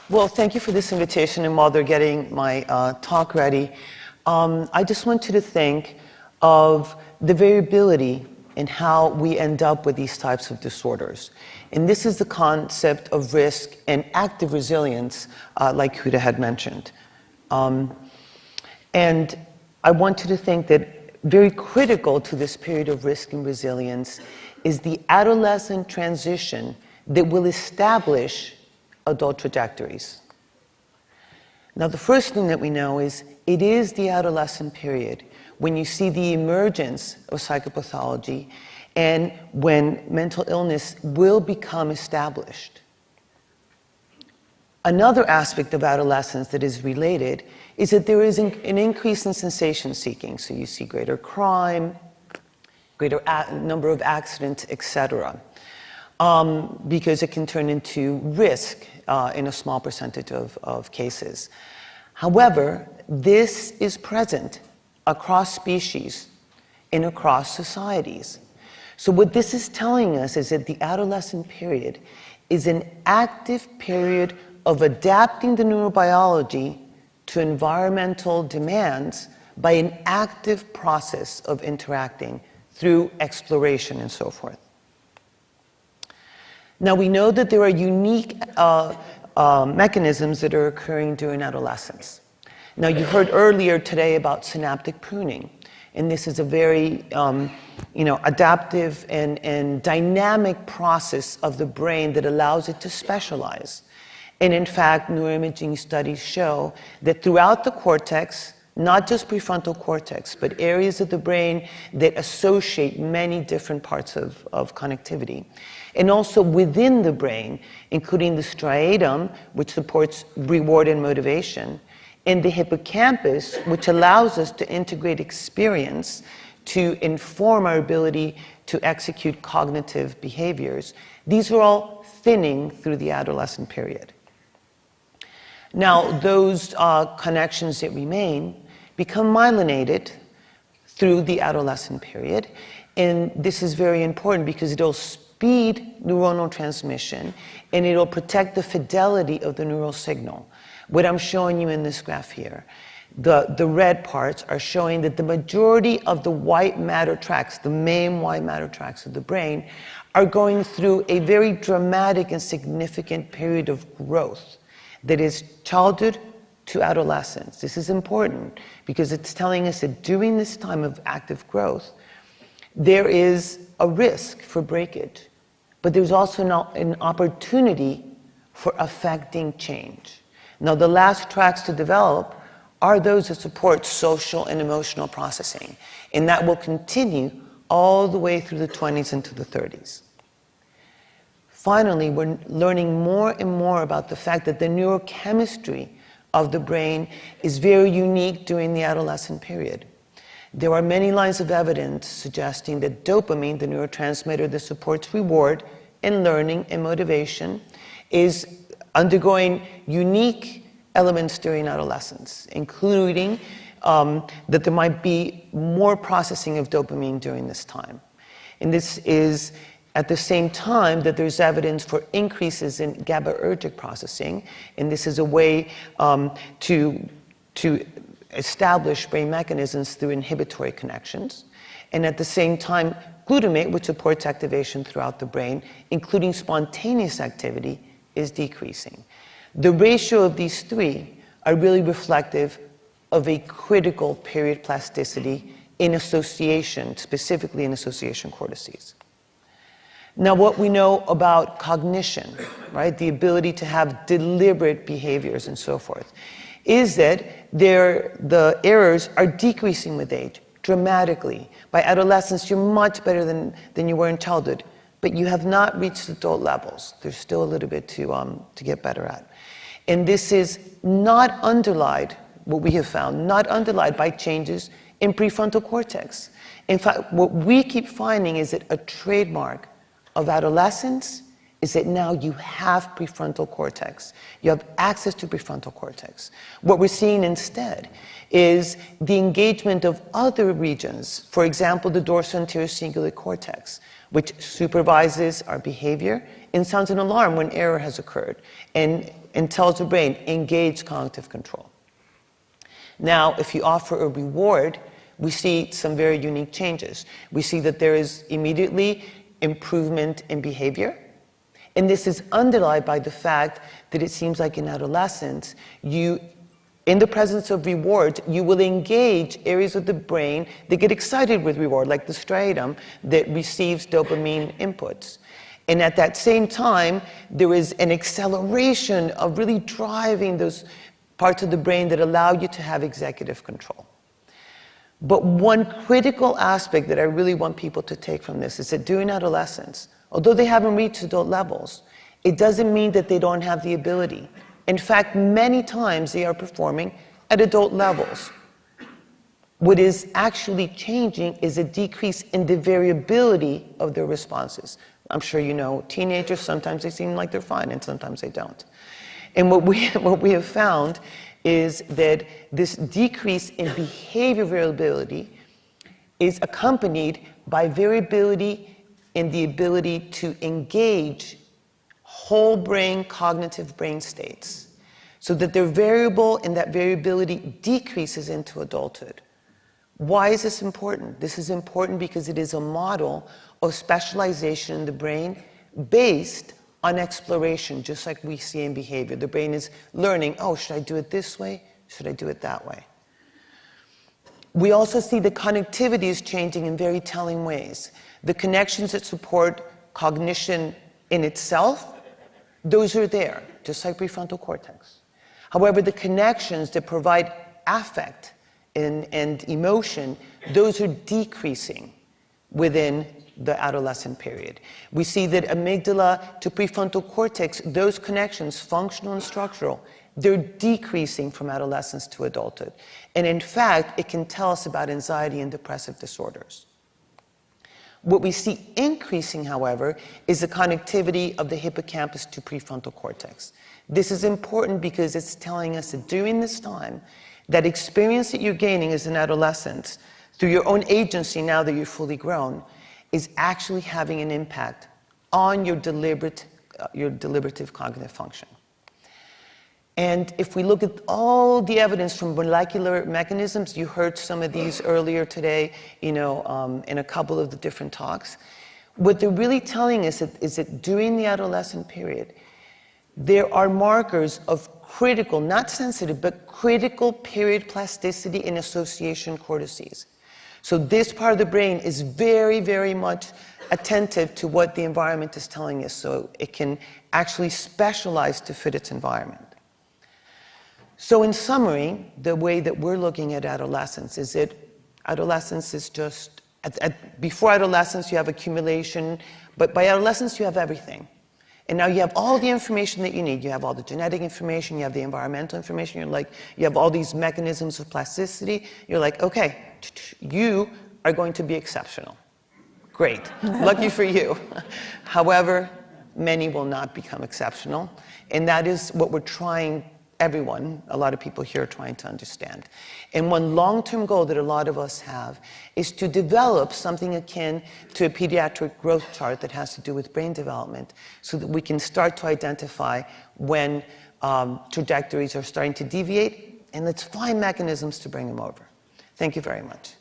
Well, thank you for this invitation. And while they're getting my talk ready, I just want you to think of the variability in how we end up with these types of disorders. And this is the concept of risk and active resilience, like Huda had mentioned. And I want you to think that very critical to this period of risk and resilience is the adolescent transition that will establish adult trajectories. Now, the first thing that we know is it is the adolescent period when you see the emergence of psychopathology and when mental illness will become established. Another aspect of adolescence that is related is that there is an increase in sensation seeking. So you see greater crime, greater number of accidents, etc. Because it can turn into risk in a small percentage of cases. However, this is present across species and across societies. So what this is telling us is that the adolescent period is an active period of adapting the neurobiology to environmental demands by an active process of interacting through exploration and so forth. Now, we know that there are unique mechanisms that are occurring during adolescence. Now, you heard earlier today about synaptic pruning, and this is a very adaptive and dynamic process of the brain that allows it to specialize. And in fact, neuroimaging studies show that throughout the cortex, not just prefrontal cortex, but areas of the brain that associate many different parts of connectivity. And also within the brain, including the striatum, which supports reward and motivation, and the hippocampus, which allows us to integrate experience to inform our ability to execute cognitive behaviors. These are all thinning through the adolescent period. Now, those connections that remain become myelinated through the adolescent period. And this is very important because it'll speed neuronal transmission and it'll protect the fidelity of the neural signal. What I'm showing you in this graph here, the red parts are showing that the majority of the white matter tracts, the main white matter tracts of the brain, are going through a very dramatic and significant period of growth that is childhood to adolescence. This is important because it's telling us that during this time of active growth, there is a risk for breakage, but there's also an opportunity for affecting change. Now, the last tracks to develop are those that support social and emotional processing, and that will continue all the way through the 20s into the 30s. Finally, we're learning more and more about the fact that the neurochemistry of the brain is very unique during the adolescent period. There are many lines of evidence suggesting that dopamine, the neurotransmitter that supports reward and learning and motivation, is undergoing unique elements during adolescence, including that there might be more processing of dopamine during this time. And this is at the same time that there's evidence for increases in GABAergic processing, and this is a way to establish brain mechanisms through inhibitory connections. And at the same time, glutamate, which supports activation throughout the brain, including spontaneous activity, is decreasing. The ratio of these three are really reflective of a critical period plasticity in association, specifically in association cortices. Now, what we know about cognition, right, the ability to have deliberate behaviors and so forth, is that the errors are decreasing with age dramatically. By adolescence, you're much better than you were in childhood, but you have not reached adult levels. There's still a little bit to get better at. And this is not underlined, what we have found, not underlined by changes in prefrontal cortex. In fact, what we keep finding is that a trademark of adolescence is that now you have prefrontal cortex. You have access to prefrontal cortex. What we're seeing instead is the engagement of other regions, for example, the dorsal anterior cingulate cortex, which supervises our behavior and sounds an alarm when error has occurred and tells the brain, engage cognitive control. Now, if you offer a reward, we see some very unique changes. We see that there is immediately improvement in behavior. And this is underlined by the fact that it seems like in adolescence, in the presence of reward, you will engage areas of the brain that get excited with reward, like the striatum that receives dopamine inputs. And at that same time, there is an acceleration of really driving those parts of the brain that allow you to have executive control. But one critical aspect that I really want people to take from this is that during adolescence, although they haven't reached adult levels, it doesn't mean that they don't have the ability. In fact, many times they are performing at adult levels. What is actually changing is a decrease in the variability of their responses. I'm sure you know teenagers, sometimes they seem like they're fine and sometimes they don't. And what we have found is that this decrease in behavior variability is accompanied by variability in the ability to engage whole brain cognitive brain states, so that they're variable and that variability decreases into adulthood. Why is this important? This is important because it is a model of specialization in the brain based on exploration, just like we see in behavior. The brain is learning, oh, should I do it this way? Should I do it that way? We also see the connectivity is changing in very telling ways. The connections that support cognition in itself, those are there, just like prefrontal cortex. However, the connections that provide affect and emotion, those are decreasing within the adolescent period. We see that amygdala to prefrontal cortex, those connections, functional and structural, they're decreasing from adolescence to adulthood. And in fact, it can tell us about anxiety and depressive disorders. What we see increasing, however, is the connectivity of the hippocampus to prefrontal cortex. This is important because it's telling us that during this time, that experience that you're gaining as an adolescent, through your own agency now that you're fully grown, is actually having an impact on your deliberative cognitive function. And if we look at all the evidence from molecular mechanisms, you heard some of these earlier today, in a couple of the different talks. What they're really telling us is that during the adolescent period, there are markers of critical, not sensitive, but critical period plasticity and association cortices. So this part of the brain is very, very much attentive to what the environment is telling us, so it can actually specialize to fit its environment. So in summary, the way that we're looking at adolescence is that adolescence is just, before adolescence you have accumulation, but by adolescence you have everything. And now you have all the information that you need. You have all the genetic information, you have the environmental information, you have all these mechanisms of plasticity. You're like, okay, you are going to be exceptional. Great, lucky for you. However, many will not become exceptional. And that is what we're trying, everyone, a lot of people here are trying to understand. And one long-term goal that a lot of us have is to develop something akin to a pediatric growth chart that has to do with brain development, so that we can start to identify when trajectories are starting to deviate, and let's find mechanisms to bring them over. Thank you very much.